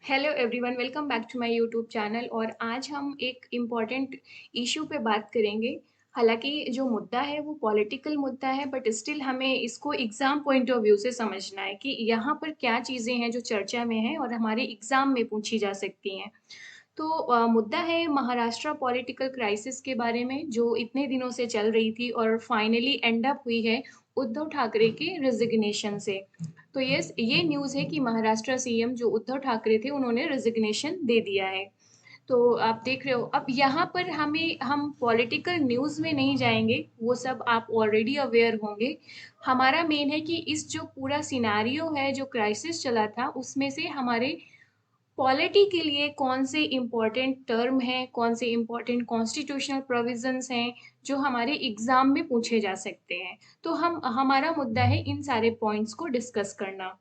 Hello everyone, welcome back to my YouTube channel. और आज हम एक इम्पॉर्टेंट इशू पे बात करेंगे। हालांकि जो मुद्दा है वो पॉलिटिकल मुद्दा है, बट स्टिल हमें इसको एग्ज़ाम पॉइंट ऑफ व्यू से समझना है कि यहाँ पर क्या चीज़ें हैं जो चर्चा में हैं और हमारे एग्ज़ाम में पूछी जा सकती हैं। तो मुद्दा है महाराष्ट्र पॉलिटिकल क्राइसिस के बारे में, जो इतने दिनों से चल रही थी और फाइनली एंड अप हुई है उद्धव ठाकरे के रिजिग्नेशन से। तो ये न्यूज़ है कि महाराष्ट्र सीएम जो उद्धव ठाकरे थे उन्होंने रिजिग्नेशन दे दिया है। तो आप देख रहे हो, अब यहाँ पर हम पॉलिटिकल न्यूज़ में नहीं जाएंगे, वो सब आप ऑलरेडी अवेयर होंगे। हमारा मेन है कि इस जो पूरा सिनारियो है, जो क्राइसिस चला था, उसमें से हमारे पॉलिटी के लिए कौन से इम्पोर्टेंट टर्म हैं, कौन से इम्पोर्टेंट कॉन्स्टिट्यूशनल प्रोविजंस हैं जो हमारे एग्जाम में पूछे जा सकते हैं। तो हमारा मुद्दा है इन सारे पॉइंट्स को डिस्कस करना।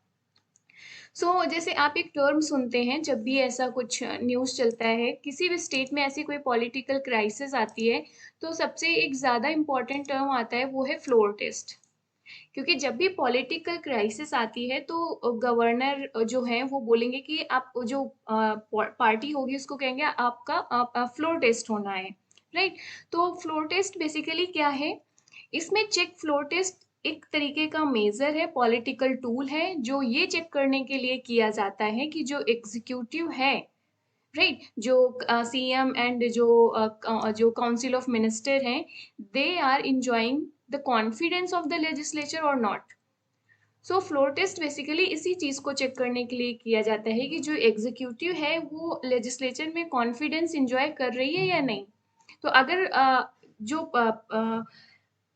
जैसे आप एक टर्म सुनते हैं जब भी ऐसा कुछ न्यूज़ चलता है, किसी भी स्टेट में ऐसी कोई पॉलिटिकल क्राइसिस आती है, तो सबसे एक ज़्यादा इम्पोर्टेंट टर्म आता है, वो है फ्लोर टेस्ट। क्योंकि जब भी पॉलिटिकल क्राइसिस आती है तो गवर्नर जो है वो बोलेंगे कि आप जो पार्टी होगी उसको कहेंगे आपका फ्लोर टेस्ट होना है। राइट। तो फ्लोर टेस्ट बेसिकली क्या है? इसमें चेक फ्लोर टेस्ट एक तरीके का मेजर है, पॉलिटिकल टूल है, जो ये चेक करने के लिए किया जाता है कि जो एग्जीक्यूटिव है, राइट, जो सीएम एंड जो काउंसिल ऑफ मिनिस्टर हैं, they are enjoying the confidence of the legislature और not. So floor test basically इसी चीज को चेक करने के लिए किया जाता है कि जो एग्जीक्यूटिव है वो लेजिस्लेचर में कॉन्फिडेंस इंजॉय कर रही है या नहीं। तो अगर जो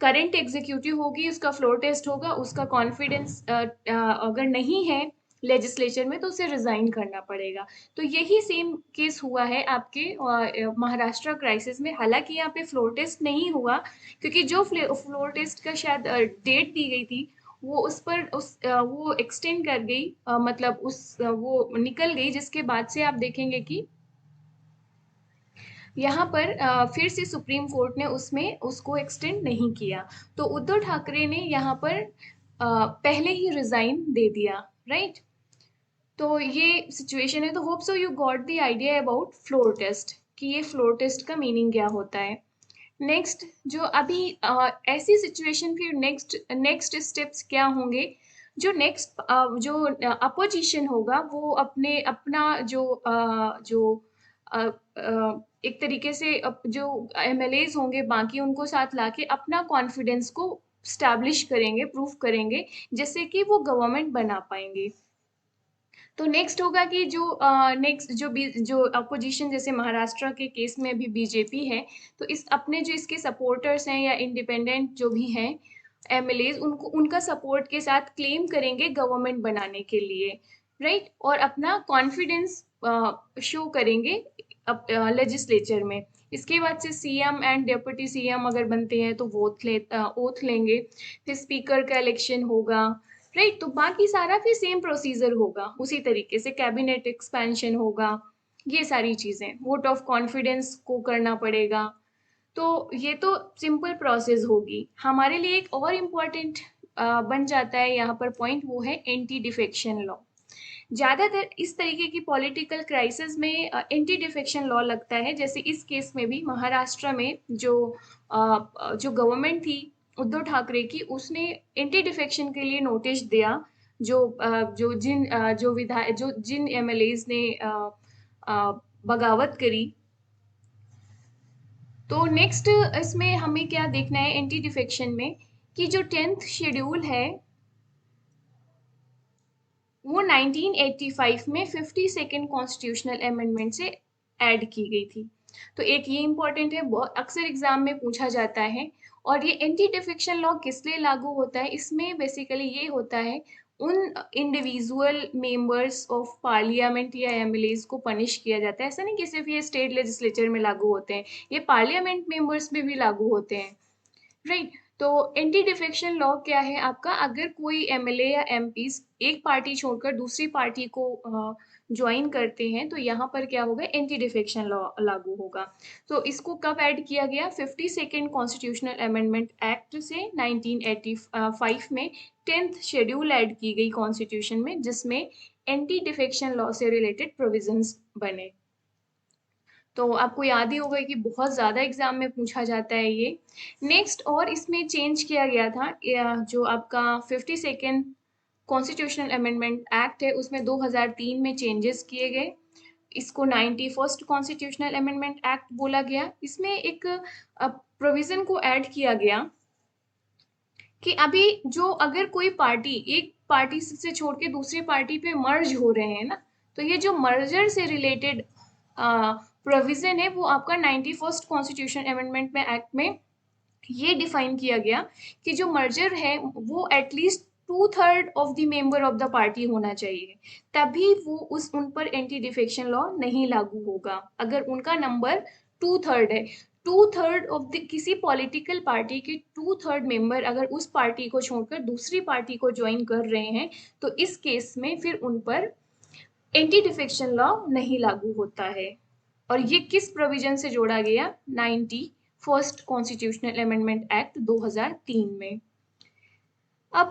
करंट एग्जीक्यूटिव होगी उसका फ्लोर टेस्ट होगा, उसका कॉन्फिडेंस अगर नहीं है लेजिस्लेचर में तो उसे रिजाइन करना पड़ेगा। तो यही सेम केस हुआ है आपके महाराष्ट्र क्राइसिस में। हालांकि यहाँ पे फ्लोर टेस्ट नहीं हुआ, क्योंकि जो फ्लोर टेस्ट का शायद डेट दी गई थी वो उस पर वो एक्सटेंड कर गई, मतलब वो निकल गई, जिसके बाद से आप देखेंगे कि यहाँ पर फिर से सुप्रीम कोर्ट ने उसमें उसको एक्सटेंड नहीं किया। तो उद्धव ठाकरे ने यहाँ पर पहले ही रिजाइन दे दिया। राइट। तो ये सिचुएशन है। तो hope so you got the idea about floor test, कि ये फ्लोर टेस्ट का मीनिंग क्या होता है। नेक्स्ट, जो अभी ऐसी सिचुएशन, फिर नेक्स्ट नेक्स्ट स्टेप्स क्या होंगे? जो नेक्स्ट जो अपोजिशन होगा वो अपने अपना जो अ, एक तरीके से जो एमएलएज होंगे बाकी उनको साथ लाके अपना कॉन्फिडेंस को स्टैब्लिश करेंगे, प्रूफ करेंगे, जिससे कि वो गवर्नमेंट बना पाएंगे। तो नेक्स्ट होगा कि जो नेक्स्ट जो अपोजिशन, जैसे महाराष्ट्र के केस में भी बीजेपी है, तो इस अपने जो इसके सपोर्टर्स हैं या इंडिपेंडेंट जो भी हैं एमएलएज, उनको उनका सपोर्ट के साथ क्लेम करेंगे गवर्नमेंट बनाने के लिए। राइट। और अपना कॉन्फिडेंस शो करेंगे लेजिस्लेचर में। इसके बाद से सीएम एंड डेप्यूटी सीएम अगर बनते हैं तो ओथ लेंगे। फिर स्पीकर का इलेक्शन होगा। राइट। तो बाकी सारा फिर सेम प्रोसीजर होगा, उसी तरीके से कैबिनेट एक्सपेंशन होगा, ये सारी चीजें, वोट ऑफ कॉन्फिडेंस को करना पड़ेगा। तो ये तो सिंपल प्रोसेस होगी। हमारे लिए एक और इम्पॉर्टेंट बन जाता है यहाँ पर पॉइंट, वो है एंटी डिफेक्शन लॉ। ज्यादातर इस तरीके की पॉलिटिकल क्राइसिस में एंटी डिफेक्शन लॉ लगता है। जैसे इस केस में भी महाराष्ट्र में जो गवर्नमेंट थी उद्धव ठाकरे की, उसने एंटी डिफेक्शन के लिए नोटिस दिया। जो जिन एमएलएज ने बगावत करी। तो नेक्स्ट इसमें हमें क्या देखना है एंटी डिफेक्शन में, कि जो 10th शेड्यूल है वो 1985 में 52nd कॉन्स्टिट्यूशनल अमेंडमेंट से ऐड की गई थी। तो एक ये इंपॉर्टेंट है, बहुत अक्सर एग्जाम में पूछा जाता है। और ये एंटी डिफेक्शन लॉ किस लिए लागू होता है? इसमें बेसिकली ये होता है, उन इंडिविजुअल मेंबर्स ऑफ पार्लियामेंट या एमएलएज को पनिश किया जाता है। ऐसा नहीं कि सिर्फ ये स्टेट लेजिस्लेचर में लागू होते हैं, ये पार्लियामेंट मेंबर्स में भी लागू होते हैं। राइट। तो एंटी डिफेक्शन लॉ क्या है आपका? अगर कोई एमएलए या एमपी एक पार्टी छोड़कर दूसरी पार्टी को ज्वाइन करते हैं तो यहाँ पर क्या होगा, एंटी डिफेक्शन लॉ लागू होगा। तो इसको कब ऐड किया गया? 52nd कॉन्स्टिट्यूशनल अमेंडमेंट एक्ट से 1985 में 10th शेड्यूल ऐड की गई कॉन्स्टिट्यूशन में, जिसमें एंटी डिफेक्शन लॉ से रिलेटेड प्रोविजंस बने। तो आपको याद ही होगा कि बहुत ज़्यादा एग्जाम में पूछा जाता है ये। नेक्स्ट और इसमें चेंज किया गया था जो आपका 52nd कॉन्स्टिट्यूशनल अमेंडमेंट एक्ट है उसमें 2003 में चेंजेस किए गए। इसको 91st कॉन्स्टिट्यूशनल अमेंडमेंट एक्ट बोला गया। इसमें एक प्रोविजन को ऐड किया गया कि अभी जो अगर कोई पार्टी एक पार्टी से छोड़ के दूसरी पार्टी पे मर्ज हो रहे हैं ना, तो ये जो मर्जर से रिलेटेड प्रोविजन है वो आपका 91st कॉन्स्टिट्यूशन अमेंडमेंट में एक्ट में ये डिफाइन किया गया कि जो मर्जर है वो at least 2/3 of the member of the party होना चाहिए, तभी वो उन पर एंटी डिफेक्शन लॉ नहीं लागू होगा। अगर उनका नंबर 2/3 है, 2/3 ऑफ द किसी पॉलिटिकल पार्टी के 2/3 मेंबर अगर उस पार्टी को छोड़कर दूसरी पार्टी को ज्वाइन कर रहे हैं, तो इस केस में फिर उन पर एंटी डिफेक्शन लॉ नहीं लागू होता है। और ये किस प्रोविजन से जोड़ा गया? 91st कॉन्स्टिट्यूशनल अमेंडमेंट एक्ट 2003 में। अब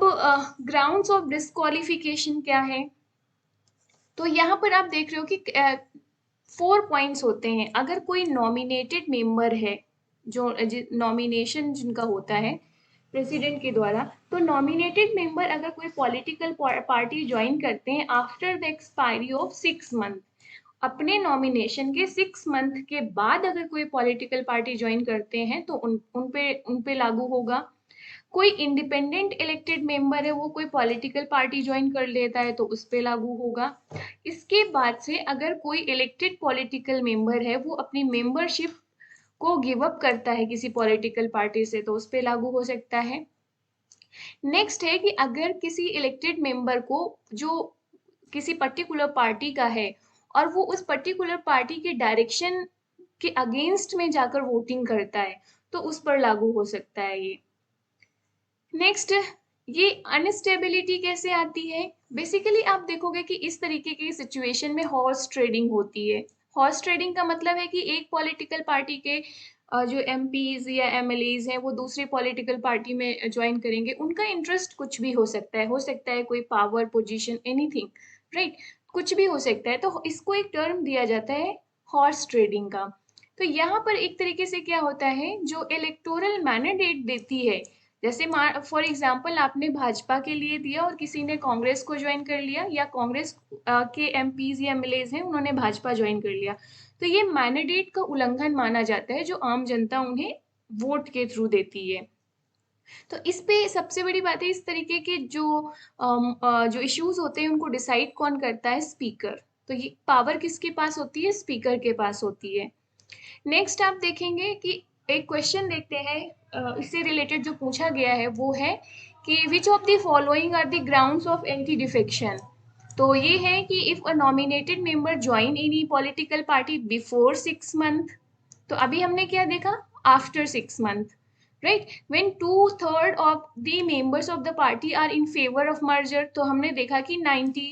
ग्राउंड्स ऑफ डिस्क्वालिफिकेशन क्या है? तो यहाँ पर आप देख रहे हो कि 4 पॉइंट्स होते हैं। अगर कोई नॉमिनेटेड मेंबर है, जो नॉमिनेशन जिनका होता है प्रेसिडेंट के द्वारा, तो नॉमिनेटेड मेंबर अगर कोई पॉलिटिकल पार्टी ज्वाइन करते हैं after the expiry of 6 month, अपने नॉमिनेशन के 6 मंथ के बाद अगर कोई पॉलिटिकल पार्टी ज्वाइन करते हैं तो उन पे लागू होगा। कोई इंडिपेंडेंट इलेक्टेड मेंबर है वो कोई पॉलिटिकल पार्टी ज्वाइन कर लेता है तो उस पे लागू होगा। इसके बाद से अगर कोई इलेक्टेड पॉलिटिकल मेंबर है वो अपनी मेंबरशिप को गिव अप करता है किसी पॉलिटिकल पार्टी से तो उस पे लागू हो सकता है। नेक्स्ट है कि अगर किसी इलेक्टेड मेंबर को जो किसी पर्टिकुलर पार्टी का है और वो उस पर्टिकुलर पार्टी के डायरेक्शन के अगेंस्ट में जाकर वोटिंग करता है तो उस पर लागू हो सकता है ये। नेक्स्ट, ये अनस्टेबिलिटी कैसे आती है? बेसिकली आप देखोगे कि इस तरीके की सिचुएशन में हॉर्स ट्रेडिंग होती है। हॉर्स ट्रेडिंग का मतलब है कि एक पॉलिटिकल पार्टी के जो एमपीज या एमएलएज हैं वो दूसरी पॉलिटिकल पार्टी में ज्वाइन करेंगे। उनका इंटरेस्ट कुछ भी हो सकता है कोई पावर पोजीशन एनीथिंग, राइट, कुछ भी हो सकता है। तो इसको एक टर्म दिया जाता है हॉर्स ट्रेडिंग का। तो यहाँ पर एक तरीके से क्या होता है, जो इलेक्टोरल मैंडेट देती है, जैसे फॉर एग्जाम्पल आपने भाजपा के लिए दिया और किसी ने कांग्रेस को ज्वाइन कर लिया, या कांग्रेस के एमपीज या एमएलएज हैं उन्होंने भाजपा ज्वाइन कर लिया, तो ये मैंडेट का उल्लंघन माना जाता है जो आम जनता उन्हें वोट के थ्रू देती है। तो इस पे सबसे बड़ी बात है, इस तरीके के जो इश्यूज होते हैं उनको डिसाइड कौन करता है? स्पीकर। तो ये पावर किसके पास होती है? स्पीकर के पास होती है। नेक्स्ट आप देखेंगे कि एक क्वेश्चन देखते हैं इससे रिलेटेड जो पूछा गया है वो है कि which of the following are the grounds of anti defection. तो ये है कि if a nominated member join any political party before 6 month, तो अभी हमने क्या देखा? After 6 month, right. When 2/3 of the members of the party are in favour of merger, तो हमने देखा कि 90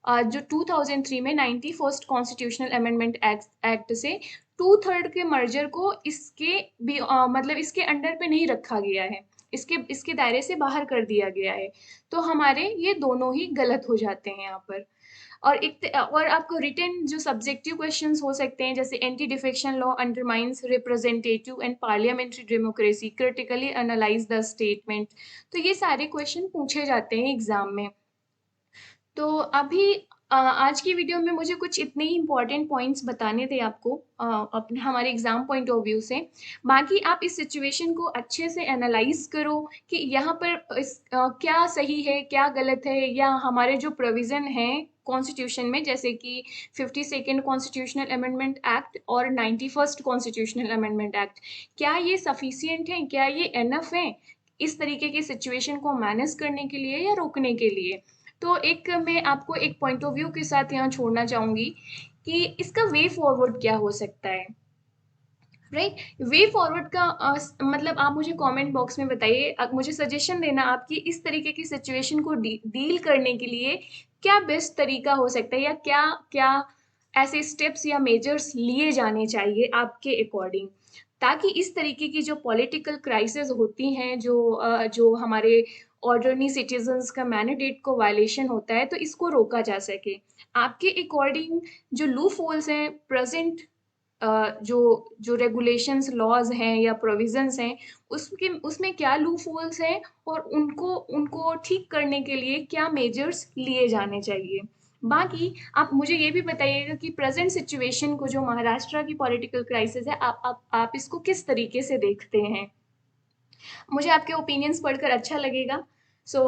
जो 2003 में 91st कॉन्स्टिट्यूशनल अमेंडमेंट एक्ट से 2/3 के मर्जर को इसके भी मतलब इसके अंडर पे नहीं रखा गया है, इसके दायरे से बाहर कर दिया गया है। तो हमारे ये दोनों ही गलत हो जाते हैं यहाँ पर। और आपको रिटन जो सब्जेक्टिव क्वेश्चंस हो सकते हैं, जैसे anti defection law undermines representative and parliamentary democracy, critically analyse the statement. तो ये सारे क्वेश्चन पूछे जाते हैं एग्जाम में। तो अभी आज की वीडियो में मुझे कुछ इतने ही इम्पोर्टेंट पॉइंट्स बताने थे आपको अपने हमारे एग्जाम पॉइंट ऑफ व्यू से। बाकी आप इस सिचुएशन को अच्छे से एनालाइज करो कि यहाँ पर क्या सही है क्या गलत है, या हमारे जो प्रोविज़न हैं कॉन्स्टिट्यूशन में, जैसे कि 52nd कॉन्स्टिट्यूशनल अमेंडमेंट एक्ट और 91st कॉन्स्टिट्यूशनल अमेंडमेंट एक्ट, क्या ये सफिशियंट हैं, क्या ये एनफ हैं इस तरीके की सिचुएशन को मैनेज करने के लिए या रोकने के लिए। तो एक मैं आपको एक पॉइंट ऑफ व्यू के साथ यहाँ छोड़ना चाहूंगी कि इसका वे फॉरवर्ड क्या हो सकता है, राइट। वे फॉरवर्ड का मतलब आप मुझे कमेंट बॉक्स में बताइए, मुझे सजेशन देना आपकी इस तरीके की सिचुएशन को डील करने के लिए क्या बेस्ट तरीका हो सकता है, या क्या क्या ऐसे स्टेप्स या मेजर्स लिए जाने चाहिए आपके अकॉर्डिंग, ताकि इस तरीके की जो पॉलिटिकल क्राइसिस होती हैं, जो हमारे ऑर्डिनरी सिटीजन्स का मैंडेट को वायलेशन होता है, तो इसको रोका जा सके। आपके अकॉर्डिंग जो लूप होल्स हैं प्रेजेंट, जो जो रेगुलेशंस लॉज हैं या प्रोविजंस हैं, उसके उसमें क्या लूप होल्स हैं और उनको उनको ठीक करने के लिए क्या मेजर्स लिए जाने चाहिए। बाकी आप मुझे ये भी बताइएगा कि प्रेजेंट सिचुएशन को, जो महाराष्ट्र की पॉलिटिकल क्राइसिस है, आप इसको किस तरीके से देखते हैं। मुझे आपके ओपिनियंस पढ़कर अच्छा लगेगा। So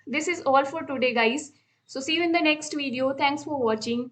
this is all for today guys. So see you in the next video. Thanks for watching.